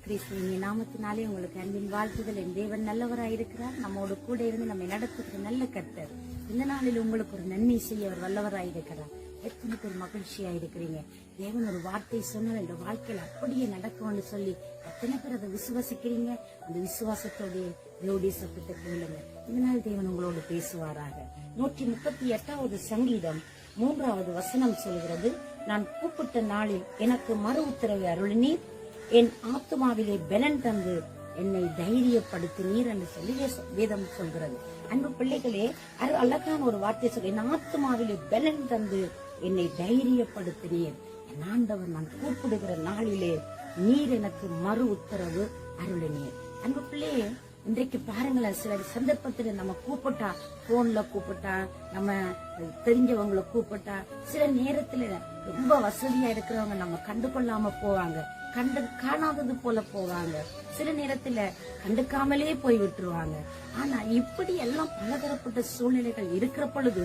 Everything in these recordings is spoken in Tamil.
கிறிஸ்துவின் நாமத்தினாலே உங்களுக்கு அன்பின் வாழ்த்துதல். என் தேவன் நல்லவராயிருக்கிறார். நம்மோடு கூட இருந்து நம்மை நடத்துகிற நல்ல கர்த்தர். இந்த நாளில் உங்களுக்கு ஒரு நன்மை செய்ய அவர் வல்லவராயிருக்கிறார். எத்தனை பேர் மகிழ்ச்சியா இருக்கிறீங்க? தேவன் ஒரு வார்த்தை சொன்னால் இந்த வாழ்க்கையில அப்படியே நடக்கும்னு சொல்லி எத்தனை பேர் அதை விசுவாசிக்கிறீங்க? அந்த விசுவாசத்தோடைய தேவனுடைய சத்தத்தை கேளுங்க. இதனால் தேவன் உங்களோடு பேசுவாராக. 138வது சங்கீதம் 3வது வசனம் சொல்கிறது, நான் கூப்பிட்ட நாளில் எனக்கு மறு உத்தரவு அருளினீர், என் ஆத்துமாவிலே பலன் தந்து என்னை தைரியப்படுத்தினீர் என்று சொல்லி வேதம் சொல்கிறது. அன்பு பிள்ளைகளே, அழகான ஒரு வார்த்தை சொல்லி, என் ஆத்துமாவிலே பலன் தந்து என்னை தைரியப்படுத்தினீர். என் ஆண்டவர் நான் கூப்பிடுகிற நாளிலே நீர் எனக்கு மறு உத்தரவு அருளினீர். அன்பு பிள்ளையே, இன்றைக்கு பாருங்களேன், சில சந்தர்ப்பத்துல நம்ம கூப்பிட்டா, போன்ல கூப்பிட்டா, நம்ம தெரிஞ்சவங்களை கூப்பிட்டா, சில நேரத்துல ரொம்ப வசதியா இருக்கிறவங்க நம்ம கண்டுகொள்ளாம போவாங்க, காணாதது போல போவாங்க, சில நேரத்துல கண்டுக்காமலே போய் விட்டுருவாங்க. ஆனா இப்படி எல்லாம் பலதரப்பட்ட சூழ்நிலைகள் இருக்கிற பொழுது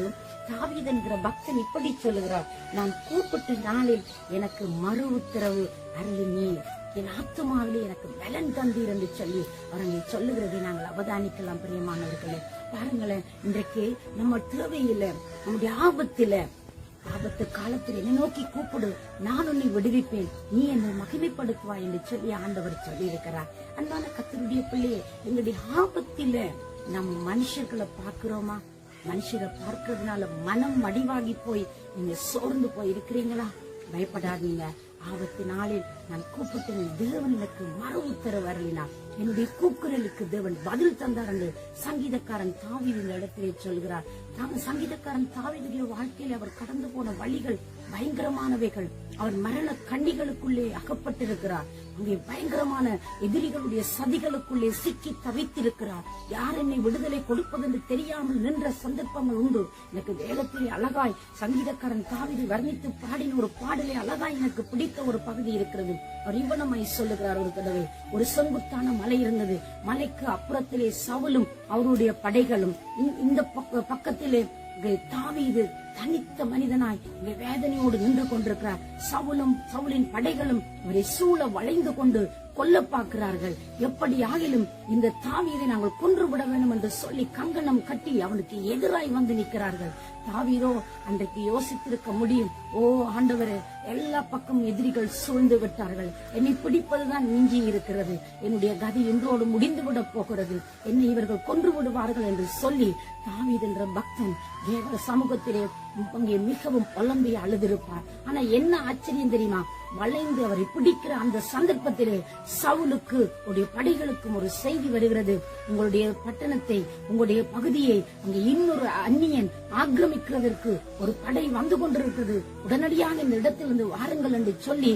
தாவீது என்கிற பக்தன் இப்படி சொல்லுகிறார், நான் கூப்பிட்ட நாளில் எனக்கு மறு உத்தரவு அருளினீர், என் ஆத்துமாவிலே எனக்கு பலன் தந்தீர் என்று சொல்லி அவர்கள் சொல்லுகிறதை நாங்கள் அவதானிக்கலாம். பிரியமானவர்களே, பாருங்களேன், இன்றைக்கு நம்ம தேவையில்லை, நம்முடைய ஆபத்து காலத்தில் என்னை நோக்கி கூப்பிடு, நான் உன்னை விடுவிப்பேன், நீ என்னை மகிமைப்படுத்துவா என்று சொல்லி ஆண்டவர் சொல்லி இருக்கிறார். அன்பான கர்த்தருடைய பிள்ளையே, எங்களுடைய ஆபத்தில நம்ம மனுஷர்களை பார்க்கிறோமா? மனுஷரை பார்க்கறதுனால மனம் மடிவாகி போய் நீங்க சோர்ந்து போய் இருக்கிறீங்களா? பயப்படாதீங்க. ஆபத்து நாளில் நான் கூப்பிட்டேன், தேவன் எனக்கு மறு உத்தரவு அருளினார், என்னுடைய கூக்குரலுக்கு தேவன் பதில் தந்தார் என்று சங்கீதக்காரன் தாவீது இந்த இடத்திலே சொல்கிறார். சங்கீதக்காரன் தாவீதுடைய வாழ்க்கையில் அவர் கடந்து போன வழிகள் பயங்கரமானவைகள். அவர் மரண கண்ணிகளுக்குள்ளே அகப்பட்டிருக்கிறார். அங்கே பயங்கரமான எதிரிகளுடைய சதிகளுக்குள்ளே சிக்கி தவித்திருக்கிறார். யார் என்னை விடுதலை கொடுப்பது என்று தெரியாமல் நின்ற சந்தர்ப்பங்கள் உண்டு. எனக்கு வேதத்திலே அழகாய் சங்கீதக்காரன் தாவீது வர்ணித்து பாடின ஒரு பாடலே அழகாய் எனக்கு பிடித்த ஒரு பகுதி இருக்கிறது. அவர் இவ்வனமாய் சொல்லுகிறார், ஒரு தடவை ஒரு செங்குத்தான மலை இருந்தது. மலைக்கு அப்புறத்திலே சவுலும் அவருடைய படைகளும், இந்த பக்கத்திலே தாவீது தனித்த மனிதனாய் வேதனையோடு நின்று கொண்டிருக்கிறார். சவுலின் படைகளும் அவரை சூழ வளைந்து கொண்டு கொல்ல பார்க்கிறார்கள். எப்படி ஆகிலும் இந்த தாவீதை நாங்கள் கொன்றுவிட வேண்டும் என்று சொல்லி கங்கணம் கட்டி அவனுக்கு எதிராய் வந்து நிற்கிறார்கள். தாவீதோ அன்றைக்கு யோசித்திருக்க முடியும், ஓ ஆண்டவரே, எல்லா பக்கம் எதிரிகள் சூழ்ந்து விட்டார்கள், என்னை பிடிப்பதுதான் மிஞ்சி இருக்கிறது, என்னுடைய கதி இன்றோடு முடிந்துவிட போகிறது, என்னை இவர்கள் கொன்று விடுவார்கள் என்று சொல்லி தாவீது என்ற பக்தன் தேவ சமூகத்திலே அங்கே மிகவும் புலம்பி அழுதிருப்பார். ஆனா என்ன ஆச்சரியம் தெரியுமா? வளைந்து அவரை பிடிக்கிற அந்த சந்தர்ப்பத்திலே சவுலுக்கு உடைய படைகளுக்கும் ஒரு செய்தி வருகிறது, உங்களுடைய பட்டணத்தை, உங்களுடைய பகுதியை அங்கே இன்னொரு அந்நியன் ஆக்கிரமிக்கிறதற்கு ஒரு படை வந்து கொண்டிருக்கிறது, உடனடியாக இந்த இடத்திலிருந்து வாருங்கள் என்று சொல்லி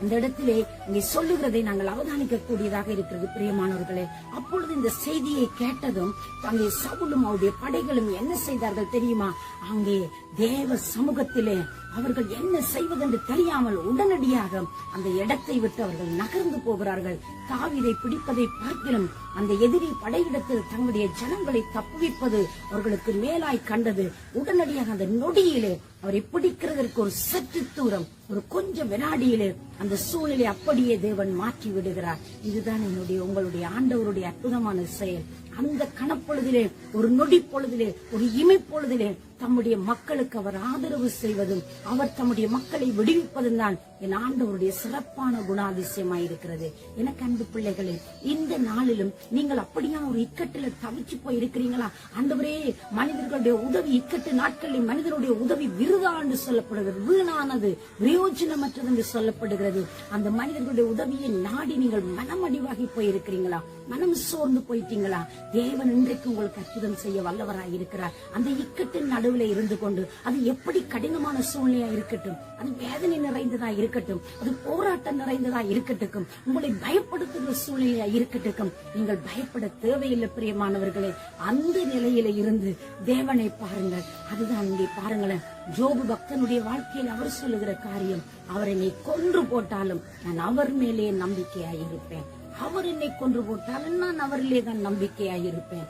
இந்த இடத்திலே இங்கே சொல்லுகிறதை நாங்கள் அவதானிக்க கூடியதாக இருக்கிறது. பிரியமானவர்களே, அப்பொழுது இந்த செய்தியை கேட்டதும் அங்கே சவுலும் அவருடைய படைகளும் என்ன செய்தார்கள் தெரியுமா? அங்கே தேவ சமூகத்திலே அவர்கள் என்ன செய்வதென்று தெரியாமல் உடனடியாக அந்த இடத்தை விட்டு அவர்கள் நகர்ந்து போகிறார்கள். தாவீதை பிடிப்பதை பார்க்கிலும் அந்த எதிரி படையிடத்தில் தங்களுடைய ஜனங்களை தப்புவிப்பது அவர்களுக்கு மேலாய் கண்டது. உடனடியாக அந்த நொடியிலே அவரை பிடிக்கிறதற்கு ஒரு சற்று தூரம், ஒரு கொஞ்சம் வினாடியிலே அந்த சூழ்நிலை அப்படியே தேவன் மாற்றி விடுகிறார். இதுதான் உங்களுடைய ஆண்டவருடைய அற்புதமான செயல். அந்த கணப்பொழுதிலே, ஒரு நொடி பொழுதிலே, ஒரு இமைப்பொழுதிலே தம்முடைய மக்களுக்கு அவர் ஆதரவு செய்வதும் அவர் தம்முடைய மக்களை விடுவிப்பதும் தான் என் ஆண்டவருடைய சிறப்பான குணாதிசயமாயிருக்கிறது. எனக்கு அன்பு பிள்ளைகளே, இந்த நாளிலும் நீங்கள் அப்படியா ஒரு இக்கட்டில தவிச்சு போய் இருக்கிறீங்களா? ஆண்டவரே, மனிதர்களுடைய உதவி இக்கட்டு நாட்களில் மனிதனுடைய உதவி விருதா என்று சொல்லப்படுகிறது, வீணானது, பிரயோஜனமற்றது என்று சொல்லப்படுகிறது. அந்த மனிதர்களுடைய உதவியை நாடி நீங்கள் மனமடிவாகி போயிருக்கிறீங்களா? மனம் சோர்ந்து போயிட்டீங்களா? தேவன் இன்றைக்கு உங்களுக்கு அற்புதம் செய்ய வல்லவராய் இருக்கிறார். அந்த இக்கட்டின் நடுவில் இருந்து கொண்டு, அது எப்படி கடினமான சூழ்நிலையா இருக்கட்டும், அது வேதனை நிறைந்ததா இருக்கட்டும், அது போராட்டம் நிறைந்ததா இருக்கட்டும், உங்களை பயப்படுத்துகிற சூழ்நிலையா இருக்கட்டும், நீங்கள் பயப்பட தேவையில்லை. பிரியமானவர்களே, அந்த நிலையில இருந்து தேவனை பாருங்கள். அதுதான் இங்கே பாருங்களேன், ஜோபு பக்தனுடைய வாழ்க்கையில் அவர் சொல்லுகிற காரியம், அவர் என்னை கொன்று போட்டாலும் நான் அவர் மேலே நம்பிக்கையாயிருப்பேன், அவர் என்னை கொன்று போட்டாலும் நான் அவரிலே தான் நம்பிக்கையாயிருப்பேன்.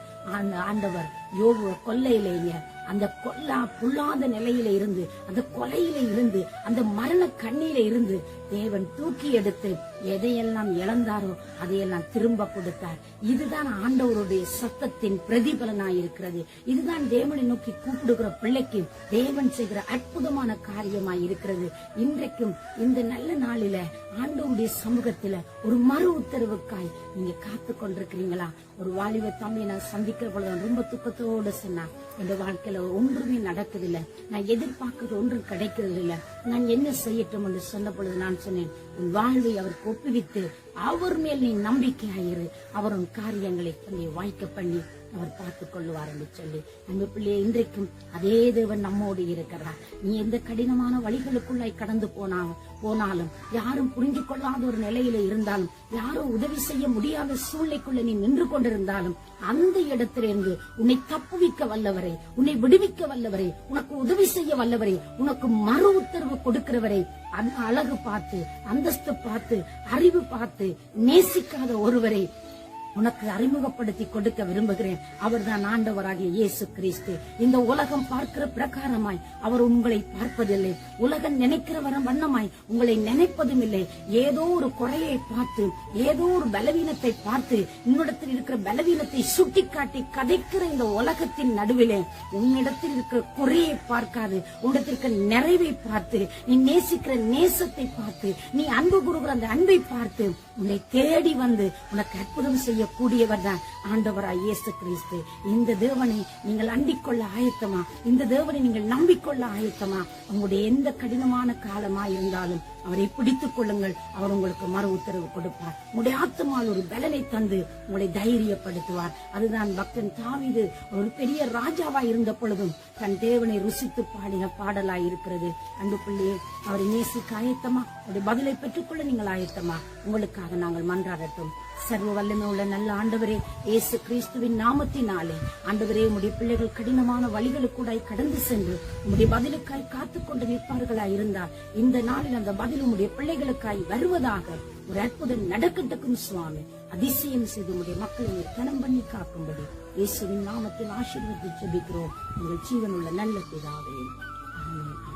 ஆண்டவர் யோபு கொல்லையிலேயே அந்த பொல்லாத நிலையில இருந்து, அந்த கொலையில இருந்து, அந்த மரண கண்ணியில இருந்து தேவன் தூக்கி எடுத்து எதையெல்லாம் இழந்தாரோ அதையெல்லாம் திரும்ப கொடுத்தார். இதுதான் ஆண்டவருடைய சத்தத்தின் பிரதிபலனாயிருக்கிறது. இதுதான் தேவனை நோக்கி கூப்பிடுகிற பிள்ளைக்கு தேவன் செய்கிற அற்புதமான காரியமாய் இருக்கிறது. இன்றைக்கும் இந்த நல்ல நாளில ஆண்டவருடைய சமூகத்துல ஒரு மறு உத்தரவுக்காய் நீங்க காத்து கொண்டிருக்கிறீங்களா? ஒரு வாலிப தம்பி நான் சந்திக்கிற பொழுது ரொம்ப துக்கத்தோடு சொன்னான், என் வாழ்க்கையில ஒன்றுமே நடக்குதில்லை, நான் எதிர்பார்க்கறது ஒன்றும் கிடைக்கிறது இல்லை, நான் என்ன செய்யட்டும் என்று சொன்ன பொழுது நான் சொன்னேன், உன் வாழ்வை அவருக்கு ஒப்புவித்து அவர் மேல் நீ நம்பிக்கையாயிரு, அவர் உன் காரியங்களை வாய்க்க பண்ணி அவர் பார்த்துக் கொள்ளுவார் என்று சொல்லி, நம்ம பிள்ளைய இன்றைக்கும் அதே தேவன் நம்மோடு இருக்கிறார். நீ எந்த கடினமான வழிகளுக்குள்ளாய் கடந்து போனாலும், யாரும் புரிஞ்சு கொள்ளாத ஒரு நிலையில இருந்தாலும், யாரும் உதவி செய்ய முடியாத சூழ்நிலைக்குள்ள நீ நின்று கொண்டிருந்தாலும், அந்த இடத்திலிருந்து உன்னை தப்புவிக்க வல்லவரே, உன்னை விடுவிக்க வல்லவரே, உனக்கு உதவி செய்ய வல்லவரே, உனக்கு மறு உத்தரவு கொடுக்கிறவரே, அழகு பார்த்து, அந்தஸ்து பார்த்து, அறிவு பார்த்து நேசிக்காத ஒருவரை உனக்கு அறிமுகப்படுத்தி கொடுக்க விரும்புகிறேன். அவர்தான் ஆண்டவராகிய இயேசு கிறிஸ்து. இந்த உலகம் பார்க்கிற பிரகாரமாய் அவர் உங்களை பார்ப்பதில்லை. உலகம் நினைக்கிற வண்ணமாய் உங்களை நினைப்பதும் இல்லை. ஏதோ ஒரு குறையை பார்த்து, ஏதோ ஒரு பலவீனத்தை பார்த்து, உன்னிடத்தில் இருக்கிற பலவீனத்தை சுட்டிக்காட்டி கதைக்கிற இந்த உலகத்தின் நடுவிலே உன்னிடத்தில் இருக்கிற குறையை பார்க்காது, உன்னிடத்தில் இருக்கிற நிறைவை பார்த்து, நீ நேசிக்கிற நேசத்தை பார்த்து, நீ அன்பு கூறுகிற அந்த அன்பை பார்த்து உன்னை தேடி வந்து உனக்கு அற்புதம் செய்யக்கூடியவர் தான் ஆண்டவராய் இயேசு கிறிஸ்து. இந்த தேவனை நீங்கள் அண்டிக்கொள்ள ஆயத்தமா? இந்த தேவனை நீங்கள் நம்பிக்கொள்ள ஆயத்தமா? உங்களுடைய எந்த கடினமான காலமா இருந்தாலும் அவரை பிடித்துக் கொள்ளுங்கள். அவர் உங்களுக்கு மறு உத்தரவு கொடுப்பார். உங்களுடைய ஆத்மாவில் ஒரு பலனை தந்து உங்களை தைரியப்படுத்துவார். அதுதான் பக்தன் தாவீது ஒரு பெரிய ராஜாவா இருந்த பொழுதும் தன் தேவனை ருசித்து பாடின பாடலாய் இருக்கிறது. அன்பு பிள்ளையே, அவரை நேசிக்க ஆயத்தமா? அவருடைய பதிலை பெற்றுக்கொள்ள நீங்கள் ஆயத்தமா? உங்களுக்காக நாங்கள் மன்றாடட்டும். சர்வ வல்லமை உள்ள நல்ல ஆண்டவரே, இயேசு கிறிஸ்துவின் நாமத்தினாலே ஆண்டவரே, உம்முடைய பிள்ளைகள் கடினமான வழிகளுக்கூடாய் கடந்து சென்று உம்முடைய பதிலுக்காய் காத்துக்கொண்டு நிற்பார்களாய் இருந்தால், இந்த நாளில் அந்த பதில் உம்முடைய பிள்ளைகளுக்காய் வருவதாக ஒரு அற்புதம் நடக்கட்டும் சுவாமி. அதிசயம் செய்து உம்முடைய மக்களை கனம் பண்ணி காக்கும்படி இயேசுவின் நாமத்தில் ஆசீர்வதித்து ஜெபிக்கிறோம். உங்கள் ஜீவனுள்ள நல்ல பிதாவே, ஆமென்.